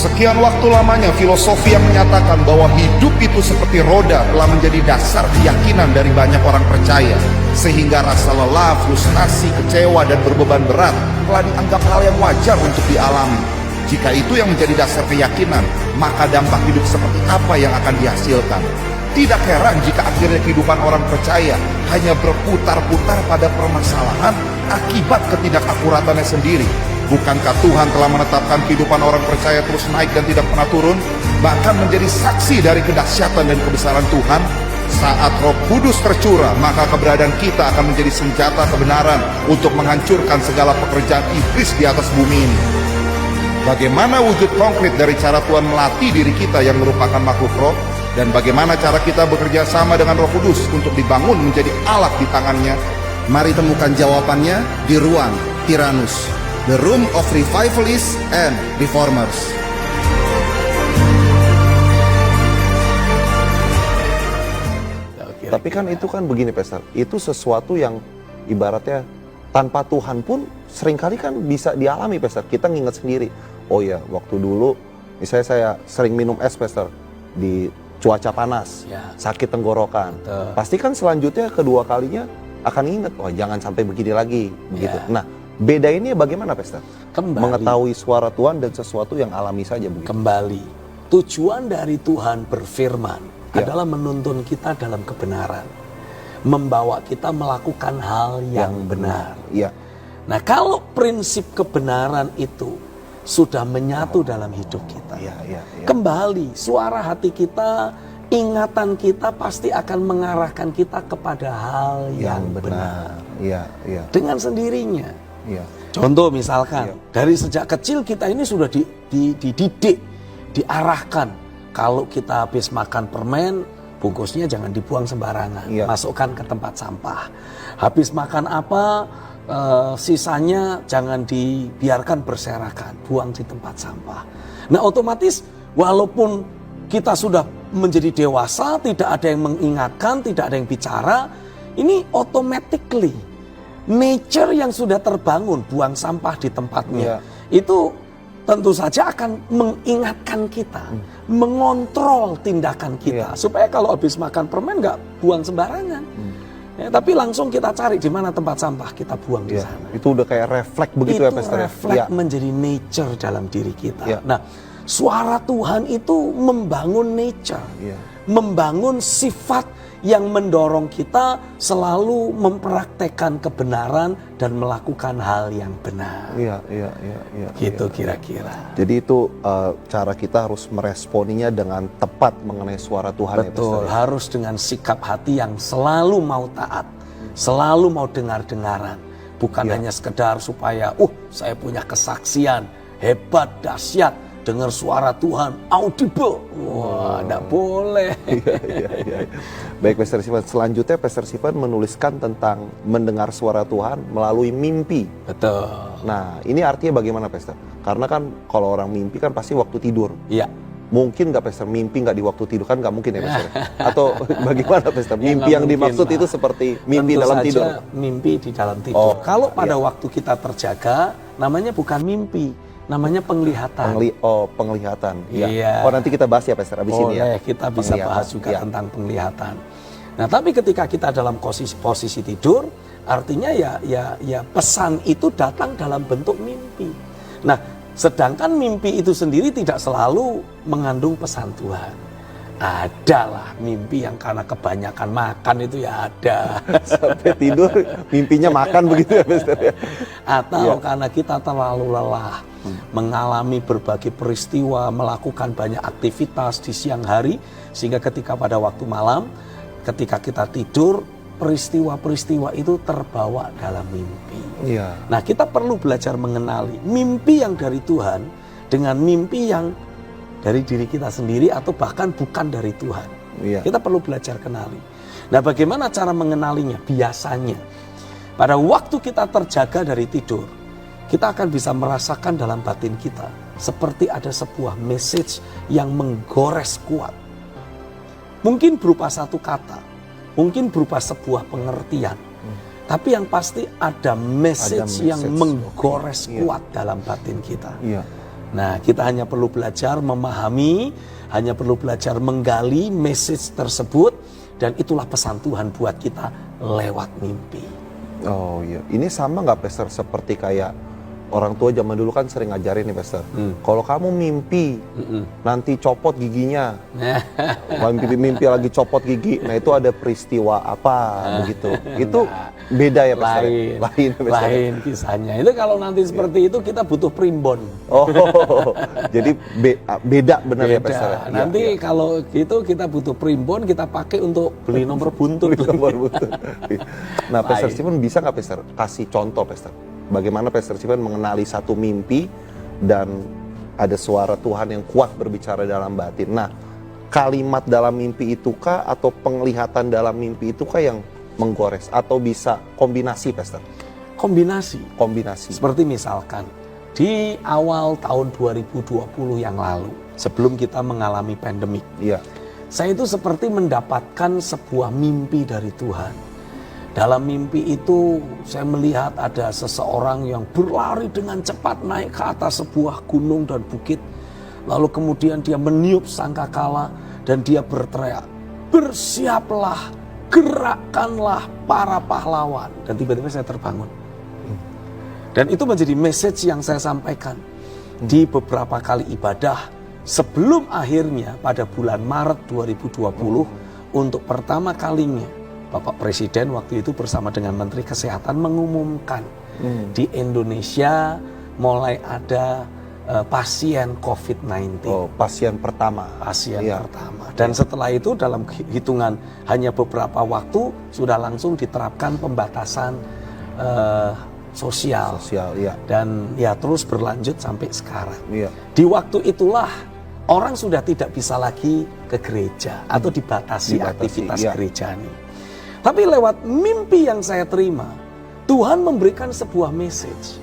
Sekian waktu lamanya filosofi yang menyatakan bahwa hidup itu seperti roda telah menjadi dasar keyakinan dari banyak orang percaya, sehingga rasa lelah, frustasi, kecewa, dan berbeban berat telah dianggap hal yang wajar untuk dialami. Jika itu yang menjadi dasar keyakinan, maka dampak hidup seperti apa yang akan dihasilkan? Tidak heran jika akhirnya kehidupan orang percaya hanya berputar-putar pada permasalahan akibat ketidakakuratannya sendiri. Bukankah Tuhan telah menetapkan kehidupan orang percaya terus naik dan tidak pernah turun, bahkan menjadi saksi dari kedahsyatan dan kebesaran Tuhan? Saat Roh Kudus tercurah, maka keberadaan kita akan menjadi senjata kebenaran untuk menghancurkan segala pekerjaan iblis di atas bumi ini. Bagaimana wujud konkret dari cara Tuhan melatih diri kita yang merupakan makhluk roh, dan bagaimana cara kita bekerja sama dengan Roh Kudus untuk dibangun menjadi alat di tangannya? Mari temukan jawabannya di ruang Tyrannus, the room of revivalists and reformers. Tapi kan itu kan begini, Pastor, itu sesuatu yang ibaratnya tanpa Tuhan pun seringkali kan bisa dialami, Pastor. Kita nginget sendiri, oh ya waktu dulu misalnya saya sering minum es, Pastor, di cuaca panas, sakit tenggorokan. Pasti kan selanjutnya kedua kalinya akan ingat, oh jangan sampai begini lagi, begitu. Nah, beda ini bagaimana, Pastor? Mengetahui suara Tuhan dan sesuatu yang alami saja begitu. Kembali, tujuan dari Tuhan berfirman adalah menuntun kita dalam kebenaran, membawa kita melakukan hal yang benar. Nah, kalau prinsip kebenaran itu sudah menyatu dalam hidup kita, kembali suara hati kita, ingatan kita pasti akan mengarahkan kita kepada hal yang benar. Dengan sendirinya. Contoh misalkan, dari sejak kecil kita ini sudah dididik, diarahkan. Kalau kita habis makan permen, bungkusnya jangan dibuang sembarangan, masukkan ke tempat sampah. Habis makan apa, sisanya jangan dibiarkan berserakan, buang di tempat sampah. Nah, otomatis walaupun kita sudah menjadi dewasa, tidak ada yang mengingatkan, tidak ada yang bicara, ini automatically nature yang sudah terbangun, buang sampah di tempatnya, itu tentu saja akan mengingatkan kita, mengontrol tindakan kita, supaya kalau habis makan permen nggak buang sembarangan. Tapi langsung kita cari di mana tempat sampah, kita buang di sana. Itu udah kayak refleks begitu, ya, Pastor? Itu refleks menjadi nature dalam diri kita. Nah, suara Tuhan itu membangun nature, membangun sifat yang mendorong kita selalu mempraktekkan kebenaran dan melakukan hal yang benar. Gitu kira-kira. Jadi itu cara kita harus meresponinya dengan tepat mengenai suara Tuhan. Betul, ya, harus dengan sikap hati yang selalu mau taat, selalu mau dengar-dengaran. Bukan hanya sekedar supaya, saya punya kesaksian, hebat, dahsyat, dengar suara Tuhan, audible. Wah, enggak boleh. Baik, Pastor Stephen. Selanjutnya Pastor Stephen menuliskan tentang mendengar suara Tuhan melalui mimpi. Betul. Nah, ini artinya bagaimana, Pastor? Karena kan kalau orang mimpi kan pasti waktu tidur. Iya. Mungkin nggak, Pastor, mimpi nggak di waktu tidur? Kan nggak mungkin ya, Pastor? Atau bagaimana, Pastor? Mimpi yang dimaksud itu seperti mimpi dalam tidur? Mimpi di dalam tidur. Kalau pada waktu kita terjaga, namanya bukan mimpi, namanya penglihatan. Penglihatan. Oh, nanti kita bahas ya, Pastor, abis ini ya. Kita bisa bahas juga tentang penglihatan. Nah, tapi ketika kita dalam posisi tidur, artinya ya pesan itu datang dalam bentuk mimpi. Nah, sedangkan mimpi itu sendiri tidak selalu mengandung pesan Tuhan. Adalah mimpi yang karena kebanyakan makan itu ya ada. Sampai tidur mimpinya makan begitu ya, Pastor? Atau karena kita terlalu lelah, mengalami berbagai peristiwa, melakukan banyak aktivitas di siang hari, sehingga ketika pada waktu malam, ketika kita tidur, peristiwa-peristiwa itu terbawa dalam mimpi. Nah, kita perlu belajar mengenali mimpi yang dari Tuhan dengan mimpi yang dari diri kita sendiri atau bahkan bukan dari Tuhan. Kita perlu belajar kenali. Nah, bagaimana cara mengenalinya? Biasanya pada waktu kita terjaga dari tidur, kita akan bisa merasakan dalam batin kita seperti ada sebuah message yang menggores kuat. Mungkin berupa satu kata, mungkin berupa sebuah pengertian, tapi yang pasti ada message yang menggores kuat dalam batin kita. Nah, kita hanya perlu belajar memahami, hanya perlu belajar menggali message tersebut, dan itulah pesan Tuhan buat kita lewat mimpi. Oh iya, ini sama nggak Pastor seperti kayak orang tua zaman dulu kan sering ngajarin nih Pastor. Kalau kamu mimpi nanti copot giginya, mimpi lagi copot gigi, nah itu ada peristiwa apa begitu. Itu beda ya Pastor. Lain kisahnya. Itu kalau nanti seperti itu kita butuh primbon. Oh, jadi beda benar ya Pastor. Nanti kalau gitu kita butuh primbon, kita pakai untuk beli nomor buntut. Nah, Pastor Stephen bisa nggak Pastor kasih contoh Pastor? Bagaimana Pastor Stephen mengenali satu mimpi dan ada suara Tuhan yang kuat berbicara dalam batin. Nah, kalimat dalam mimpi itu kah atau penglihatan dalam mimpi itu kah yang menggores atau bisa kombinasi Pastor? Kombinasi. Seperti misalkan di awal tahun 2020 yang lalu, sebelum kita mengalami pandemik. Iya. Saya itu seperti mendapatkan sebuah mimpi dari Tuhan. Dalam mimpi itu saya melihat ada seseorang yang berlari dengan cepat naik ke atas sebuah gunung dan bukit. Lalu kemudian dia meniup sangkakala dan dia berteriak, "Bersiaplah, gerakkanlah para pahlawan." Dan tiba-tiba saya terbangun. Dan itu menjadi message yang saya sampaikan di beberapa kali ibadah sebelum akhirnya pada bulan Maret 2020 untuk pertama kalinya Bapak Presiden waktu itu bersama dengan Menteri Kesehatan mengumumkan di Indonesia mulai ada pasien COVID-19. Oh, pasien pertama. Pertama. Dan setelah itu dalam hitungan hanya beberapa waktu sudah langsung diterapkan pembatasan sosial. Iya. Dan ya terus berlanjut sampai sekarang. Iya. Di waktu itulah orang sudah tidak bisa lagi ke gereja atau dibatasi aktivitas gereja ini. Tapi lewat mimpi yang saya terima, Tuhan memberikan sebuah message.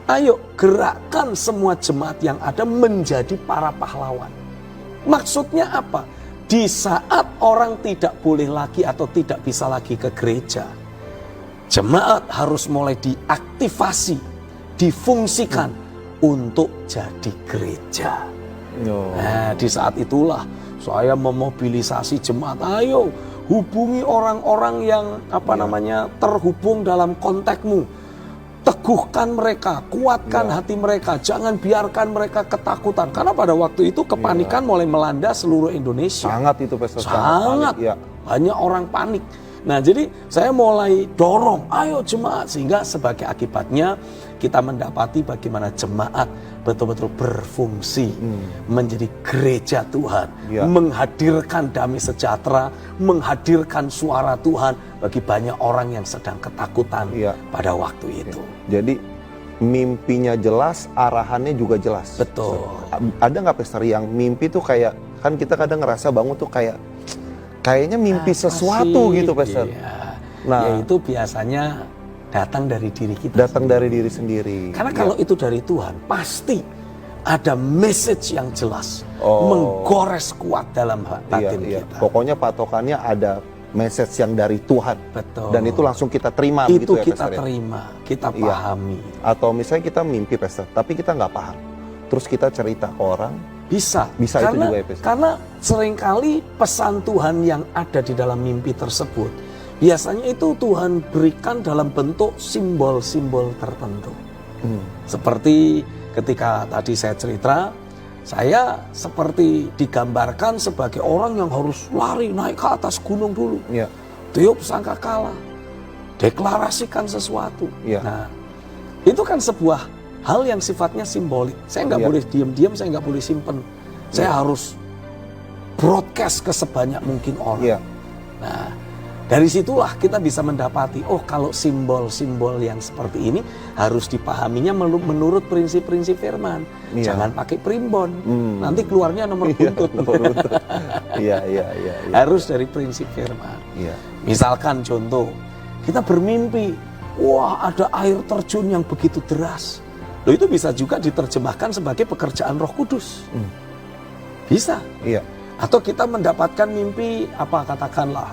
Ayo gerakkan semua jemaat yang ada menjadi para pahlawan. Maksudnya apa? Di saat orang tidak boleh lagi atau tidak bisa lagi ke gereja, jemaat harus mulai diaktifasi, difungsikan untuk jadi gereja. Nah, di saat itulah saya memobilisasi jemaat. Ayo hubungi orang-orang yang terhubung dalam kontakmu. Teguhkan mereka, kuatkan hati mereka, jangan biarkan mereka ketakutan. Karena pada waktu itu kepanikan mulai melanda seluruh Indonesia. Sangat itu Pastor. Sangat. Banyak orang panik. Nah, jadi saya mulai dorong, ayo jemaat, sehingga sebagai akibatnya kita mendapati bagaimana jemaat betul-betul berfungsi menjadi gereja Tuhan, menghadirkan damai sejahtera, menghadirkan suara Tuhan bagi banyak orang yang sedang ketakutan pada waktu itu. Jadi mimpinya jelas, arahannya juga jelas. Betul. Ada nggak Pastor yang mimpi tuh kayak, kan kita kadang ngerasa bangun tuh kayaknya mimpi sesuatu gitu Pastor. Iya. Nah, yaitu biasanya datang dari diri kita. Datang dari diri sendiri. Karena kalau itu dari Tuhan, pasti ada message yang jelas, menggores kuat dalam batin kita. Pokoknya patokannya ada message yang dari Tuhan. Betul. Dan itu langsung kita terima. Itu begitu ya, kita Pastor, terima, kita pahami. Atau misalnya kita mimpi Pastor, tapi kita nggak paham. Terus kita cerita ke orang. Bisa karena, itu juga ya Pastor. Karena seringkali pesan Tuhan yang ada di dalam mimpi tersebut, biasanya itu Tuhan berikan dalam bentuk simbol-simbol tertentu. Seperti ketika tadi saya cerita, saya seperti digambarkan sebagai orang yang harus lari naik ke atas gunung dulu. Tiup sangkakala, deklarasikan sesuatu. Nah, itu kan sebuah hal yang sifatnya simbolik. Saya nggak boleh diam-diam, saya nggak boleh simpen. Saya harus broadcast ke sebanyak mungkin orang. Nah, dari situlah kita bisa mendapati, kalau simbol-simbol yang seperti ini harus dipahaminya menurut prinsip-prinsip firman. Jangan pakai primbon, nanti keluarnya nomor buntut. Harus dari prinsip firman. Misalkan contoh, kita bermimpi, wah ada air terjun yang begitu deras. Loh, itu bisa juga diterjemahkan sebagai pekerjaan Roh Kudus. Bisa. Atau kita mendapatkan mimpi, katakanlah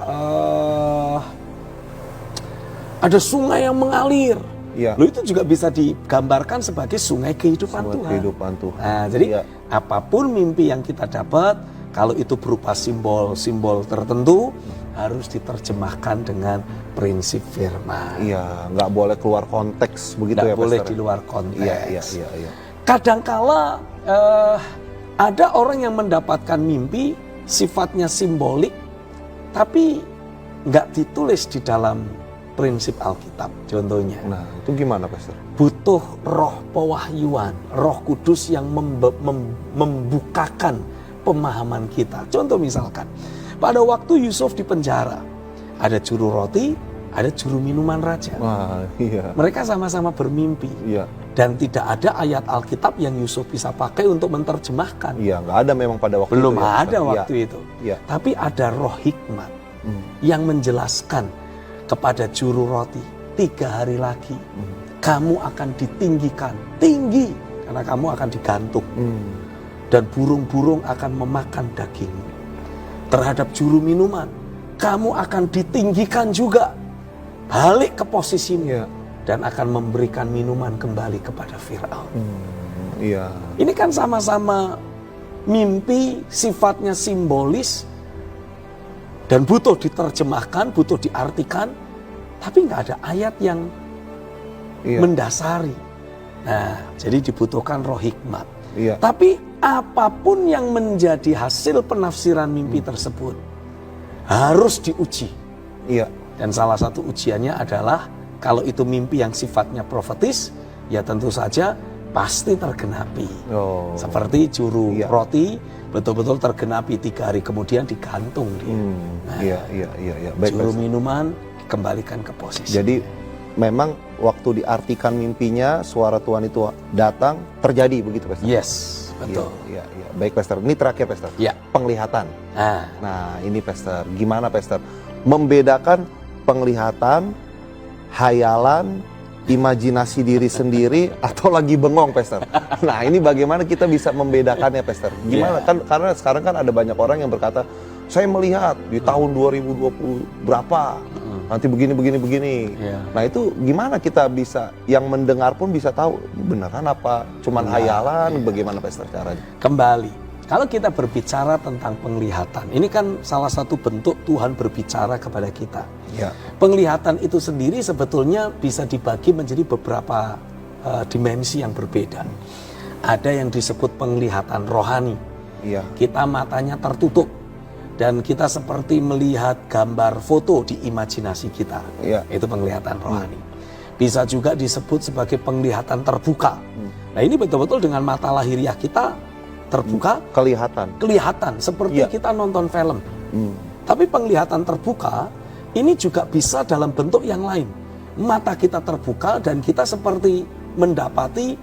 ada sungai yang mengalir. Iya. Lo itu juga bisa digambarkan sebagai sungai kehidupan Tuhan. Kehidupan Tuhan. Nah, jadi Iya. apapun mimpi yang kita dapat, kalau itu berupa simbol-simbol tertentu, harus diterjemahkan dengan prinsip firman. Iya, nggak boleh keluar konteks begitu Nggak ya, boleh Pastor? di luar konteks. Iya. Kadangkala ada orang yang mendapatkan mimpi sifatnya simbolik, tapi nggak ditulis di dalam prinsip Alkitab. Contohnya, Nah, itu gimana, Pastor? butuh roh pewahyuan, roh kudus yang membukakan pemahaman kita. Contoh misalkan, pada waktu Yusuf di penjara, ada juru roti, ada juru minuman raja. Wah, iya. Mereka sama-sama bermimpi. Iya. Dan tidak ada ayat Alkitab yang Yusuf bisa pakai untuk menerjemahkan. Iya, nggak ada memang pada waktu Belum itu. ya, ada Pastor? waktu itu. Iya. Tapi ada roh hikmat yang menjelaskan kepada juru roti, 3 hari lagi kamu akan ditinggikan tinggi karena kamu akan digantung. Dan burung-burung akan memakan dagingmu. Terhadap juru minuman, kamu akan ditinggikan juga, balik ke posisimu, Iya. dan akan memberikan minuman kembali kepada Firaun. Iya. Ini kan sama-sama mimpi, sifatnya simbolis, dan butuh diterjemahkan, butuh diartikan, tapi nggak ada ayat yang Iya. mendasari. Nah, jadi dibutuhkan roh hikmat. Iya. Tapi apapun yang menjadi hasil penafsiran mimpi tersebut harus diuji. Iya. Dan salah satu ujiannya adalah kalau itu mimpi yang sifatnya profetis, ya tentu saja pasti tergenapi. Oh. Seperti juru Iya. roti betul-betul tergenapi, 3 hari kemudian digantung dia. Iya. Baik, Juru Pastor. minuman dikembalikan ke posisi. Jadi memang waktu diartikan mimpinya, suara Tuhan itu datang, terjadi begitu, Pastor? Yes, betul. Iya. Baik, Pastor. Ini terakhir, Pastor. Ya. Penglihatan. Nah, Nah, ini, Pastor. Gimana, Pastor? Membedakan penglihatan, hayalan, imajinasi diri sendiri, atau lagi bengong, Pastor. Nah, ini bagaimana kita bisa membedakannya, Pastor? Gimana? Iya. Kan karena sekarang kan ada banyak orang yang berkata, saya melihat di tahun 2020 berapa, nanti begini. Iya. Nah, itu gimana kita bisa, yang mendengar pun bisa tahu beneran apa cuman hayalan, bagaimana, Pastor, caranya? kembali. Kalau kita berbicara tentang penglihatan, ini kan salah satu bentuk Tuhan berbicara kepada kita. Ya. Penglihatan itu sendiri sebetulnya bisa dibagi menjadi beberapa dimensi yang berbeda. Ada yang disebut penglihatan rohani. Iya. Kita matanya tertutup dan kita seperti melihat gambar foto di imajinasi kita. Iya. Itu penglihatan rohani. Bisa juga disebut sebagai penglihatan terbuka. Nah, ini betul-betul dengan mata lahiriah kita terbuka, kelihatan seperti Iya. kita nonton film. Tapi penglihatan terbuka ini juga bisa dalam bentuk yang lain. Mata kita terbuka dan kita seperti mendapati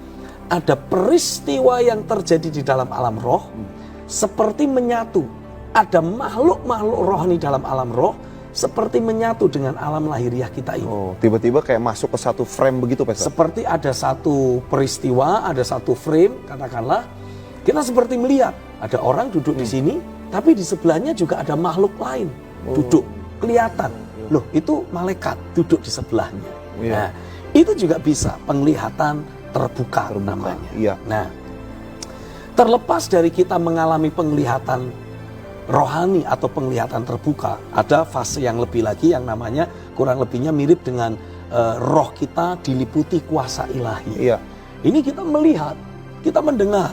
ada peristiwa yang terjadi di dalam alam roh, seperti menyatu. Ada makhluk-makhluk rohani dalam alam roh seperti menyatu dengan alam lahiriah kita ini. Oh, tiba-tiba kayak masuk ke satu frame begitu, Pastor? Seperti ada satu peristiwa, ada satu frame, katakanlah, kita seperti melihat ada orang duduk di sini, tapi di sebelahnya juga ada makhluk lain duduk, kelihatan. Loh, itu malaikat duduk di sebelahnya. Iya. Nah, itu juga bisa penglihatan terbuka namanya. Iya. Nah, terlepas dari kita mengalami penglihatan rohani atau penglihatan terbuka, ada fase yang lebih lagi yang namanya kurang lebihnya mirip dengan roh kita diliputi kuasa ilahi. Iya. Ini kita melihat, kita mendengar,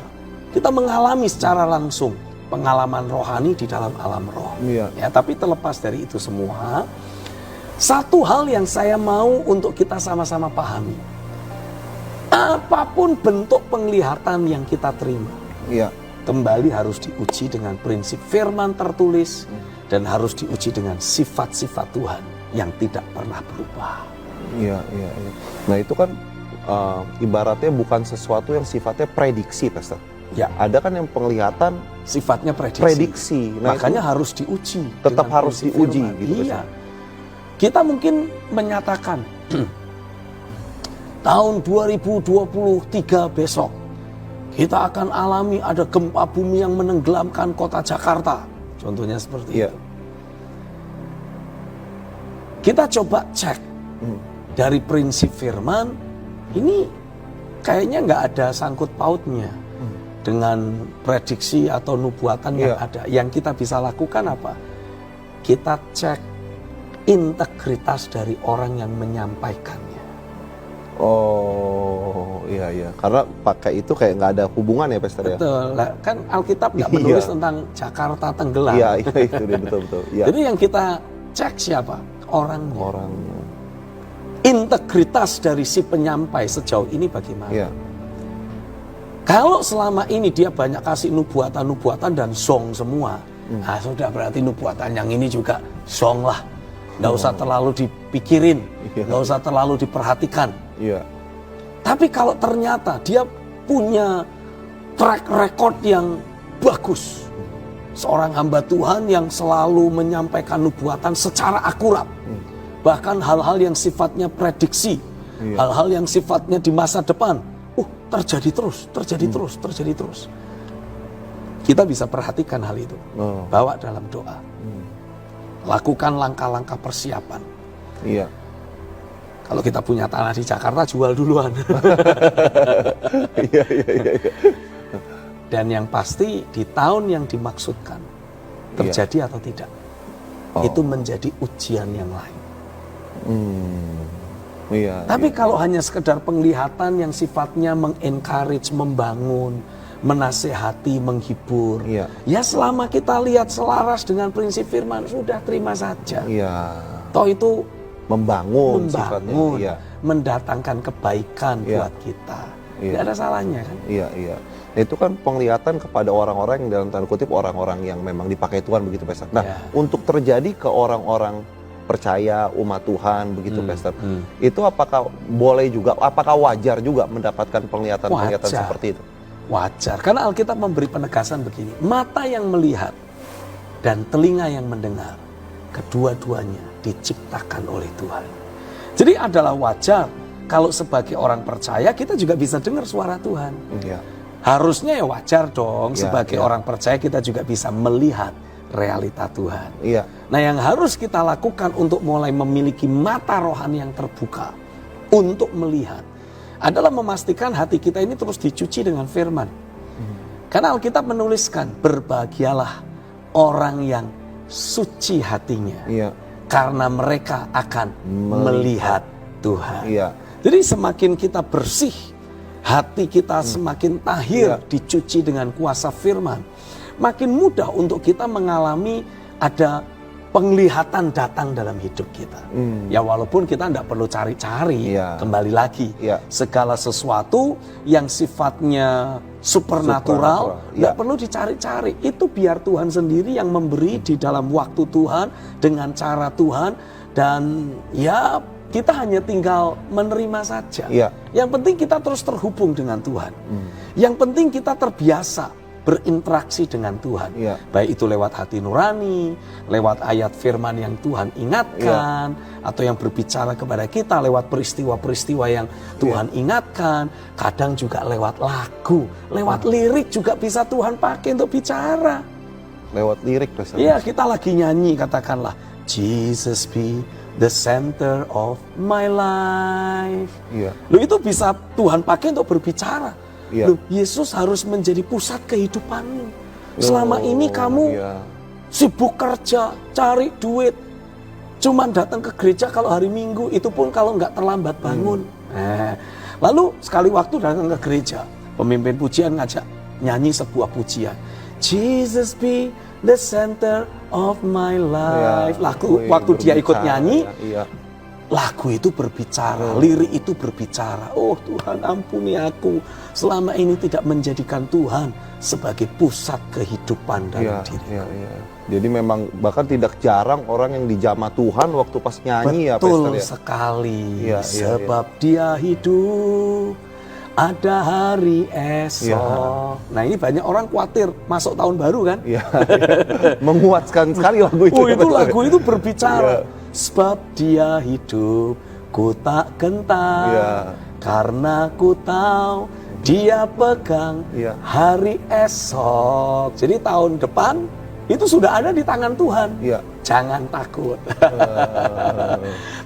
kita mengalami secara langsung pengalaman rohani di dalam alam roh. Iya. Ya, tapi terlepas dari itu semua, satu hal yang saya mau untuk kita sama-sama pahami. Apapun bentuk penglihatan yang kita terima, Iya. kembali harus diuji dengan prinsip firman tertulis dan harus diuji dengan sifat-sifat Tuhan yang tidak pernah berubah. Iya. Nah, itu kan ibaratnya bukan sesuatu yang sifatnya prediksi, Pastor. Ya, Ada kan yang penglihatan sifatnya prediksi. prediksi. Nah, Makanya itu harus diuji. tetap dengan harus prinsip diuji firman. gitu, Iya. Kita mungkin menyatakan tahun 2023 besok kita akan alami ada gempa bumi yang menenggelamkan kota Jakarta. Contohnya seperti Iya. itu. Kita coba cek dari prinsip firman, ini kayaknya nggak ada sangkut pautnya dengan prediksi atau nubuatan yang ada. Yang kita bisa lakukan apa? Kita cek integritas dari orang yang menyampaikannya. Oh, iya. Karena pakai itu kayak nggak ada hubungan ya, Pastor ya? Betul. Nah, kan Alkitab nggak menulis tentang Jakarta tenggelam. Iya, itu dia, betul. Iya. Jadi yang kita cek siapa? Orangnya. Integritas dari si penyampai sejauh ini bagaimana? Iya. Kalau selama ini dia banyak kasih nubuatan dan song semua, sudah berarti nubuatan yang ini juga song lah. Nggak usah terlalu dipikirin, nggak usah terlalu diperhatikan. Iya. Tapi kalau ternyata dia punya track record yang bagus, seorang hamba Tuhan yang selalu menyampaikan nubuatan secara akurat, bahkan hal-hal yang sifatnya prediksi, hal-hal yang sifatnya di masa depan, terjadi terus. Kita bisa perhatikan hal itu, bawa dalam doa, lakukan langkah-langkah persiapan. Iya. Kalau kita punya tanah di Jakarta, jual duluan. Iya. Dan yang pasti di tahun yang dimaksudkan terjadi atau tidak, itu menjadi ujian yang lain. Iya. Tapi kalau hanya sekedar penglihatan yang sifatnya mengencourage, membangun, menasehati, menghibur, ya selama kita lihat selaras dengan prinsip firman, sudah terima saja. Iya. Toh itu membangun sifatnya, mendatangkan kebaikan buat kita. Tidak ada salahnya kan? Iya. Itu kan penglihatan kepada orang-orang yang dalam tanda kutip orang-orang yang memang dipakai Tuhan begitu, Pastor. Nah, untuk terjadi ke orang-orang percaya umat Tuhan begitu, Pastor. Itu apakah boleh juga, apakah wajar juga mendapatkan penglihatan-penglihatan seperti itu? Wajar, karena Alkitab memberi penegasan begini, mata yang melihat dan telinga yang mendengar, kedua-duanya diciptakan oleh Tuhan. Jadi adalah wajar kalau sebagai orang percaya kita juga bisa dengar suara Tuhan. Harusnya ya wajar dong sebagai orang percaya kita juga bisa melihat realita Tuhan. Nah, yang harus kita lakukan untuk mulai memiliki mata rohani yang terbuka untuk melihat adalah memastikan hati kita ini terus dicuci dengan firman. Karena Alkitab menuliskan, berbahagialah orang yang suci hatinya, karena mereka akan melihat Tuhan. Jadi semakin kita bersih, hati kita semakin tahir, dicuci dengan kuasa firman, makin mudah untuk kita mengalami ada penglihatan datang dalam hidup kita. Ya walaupun kita tidak perlu cari-cari, kembali lagi, segala sesuatu yang sifatnya supernatural tidak perlu dicari-cari. Itu biar Tuhan sendiri yang memberi di dalam waktu Tuhan, dengan cara Tuhan, dan ya kita hanya tinggal menerima saja. Yang penting kita terus terhubung dengan Tuhan. Yang penting kita terbiasa berinteraksi dengan Tuhan, baik itu lewat hati nurani, lewat ayat firman yang Tuhan ingatkan, atau yang berbicara kepada kita lewat peristiwa-peristiwa yang Tuhan ingatkan. Kadang juga lewat lagu, lewat lirik juga bisa Tuhan pakai untuk bicara. Lewat lirik, iya, kita lagi nyanyi, katakanlah Jesus be the center of my life. Loh, itu bisa Tuhan pakai untuk berbicara. Loh, Yesus harus menjadi pusat kehidupanmu. Selama ini kamu sibuk kerja, cari duit, cuman datang ke gereja kalau hari Minggu, itu pun kalau nggak terlambat bangun. Lalu sekali waktu datang ke gereja, pemimpin pujian ngajak nyanyi sebuah pujian, Jesus be the center of my life. Waktu dia ikut nyanyi, lagu itu berbicara, lirik itu berbicara. Oh Tuhan, ampuni aku, selama ini tidak menjadikan Tuhan sebagai pusat kehidupan dalam diriku. Jadi memang bahkan tidak jarang orang yang dijamah Tuhan waktu pas nyanyi. Betul sekali. Sebab dia hidup, ada hari esok. Nah, ini banyak orang khawatir masuk tahun baru kan? Menguatkan sekali lagu itu. Itu lagu itu berbicara. Sebab dia hidup, ku tak gentar, karena ku tahu dia pegang hari esok. Jadi tahun depan itu sudah ada di tangan Tuhan. jangan takut.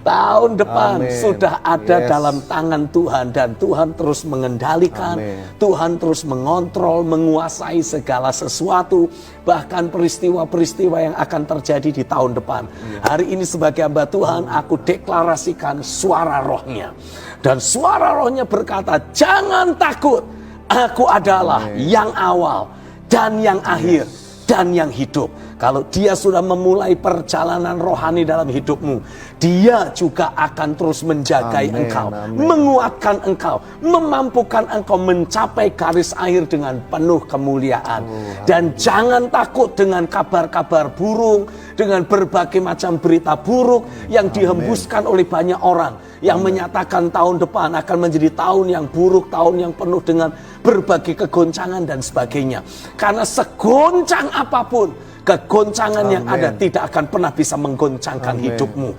Tahun depan Amin. sudah ada Yes. dalam tangan Tuhan, dan Tuhan terus mengendalikan, Amin. Tuhan terus mengontrol, menguasai segala sesuatu, bahkan peristiwa-peristiwa yang akan terjadi di tahun depan. Hari ini sebagai hamba Tuhan, aku deklarasikan suara rohnya. Dan suara rohnya berkata, jangan takut, aku adalah yang awal dan yang akhir dan yang hidup. Kalau dia sudah memulai perjalanan rohani dalam hidupmu, dia juga akan terus menjagai Amin, engkau, amin. menguatkan engkau, memampukan engkau mencapai garis akhir dengan penuh kemuliaan. Dan jangan takut dengan kabar-kabar burung, dengan berbagai macam berita buruk yang dihembuskan oleh banyak orang, yang menyatakan tahun depan akan menjadi tahun yang buruk, tahun yang penuh dengan berbagai kegoncangan dan sebagainya. Karena segoncang apapun, kegoncangan yang ada tidak akan pernah bisa menggoncangkan hidupmu.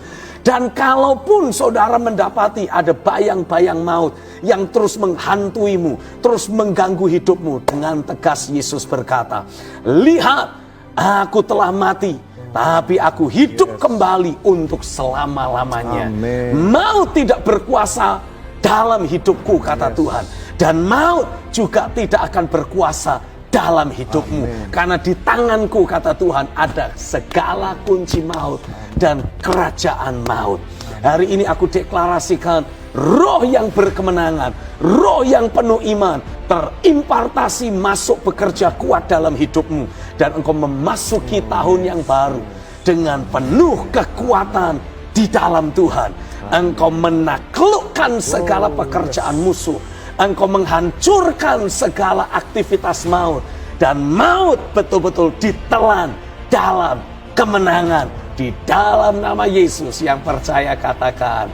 Dan kalaupun saudara mendapati ada bayang-bayang maut yang terus menghantuimu, terus mengganggu hidupmu, dengan tegas Yesus berkata, lihat, aku telah mati, tapi aku hidup kembali untuk selama-lamanya. Amin. Maut tidak berkuasa dalam hidupku, kata Tuhan. Dan maut juga tidak akan berkuasa dalam hidupmu. Karena di tanganku, kata Tuhan, ada segala kunci maut dan kerajaan maut. Hari ini aku deklarasikan, roh yang berkemenangan, roh yang penuh iman, terimpartasi masuk bekerja kuat dalam hidupmu. Dan engkau memasuki tahun yang baru dengan penuh kekuatan di dalam Tuhan. Engkau menaklukkan segala pekerjaan musuh. Engkau menghancurkan segala aktivitas maut. Dan maut betul-betul ditelan dalam kemenangan. Di dalam nama Yesus, yang percaya katakan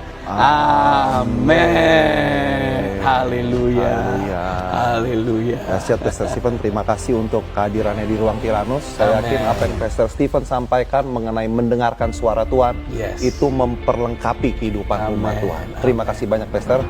amin. Haleluya. Haleluya. Dahsyat Pastor Stephen, terima kasih untuk kehadirannya di Ruang Tiranus. Saya Amin. yakin apa yang Pastor Stephen sampaikan mengenai mendengarkan suara Tuhan, Yes. itu memperlengkapi kehidupan umat Amin. Tuhan. Terima kasih banyak Pastor.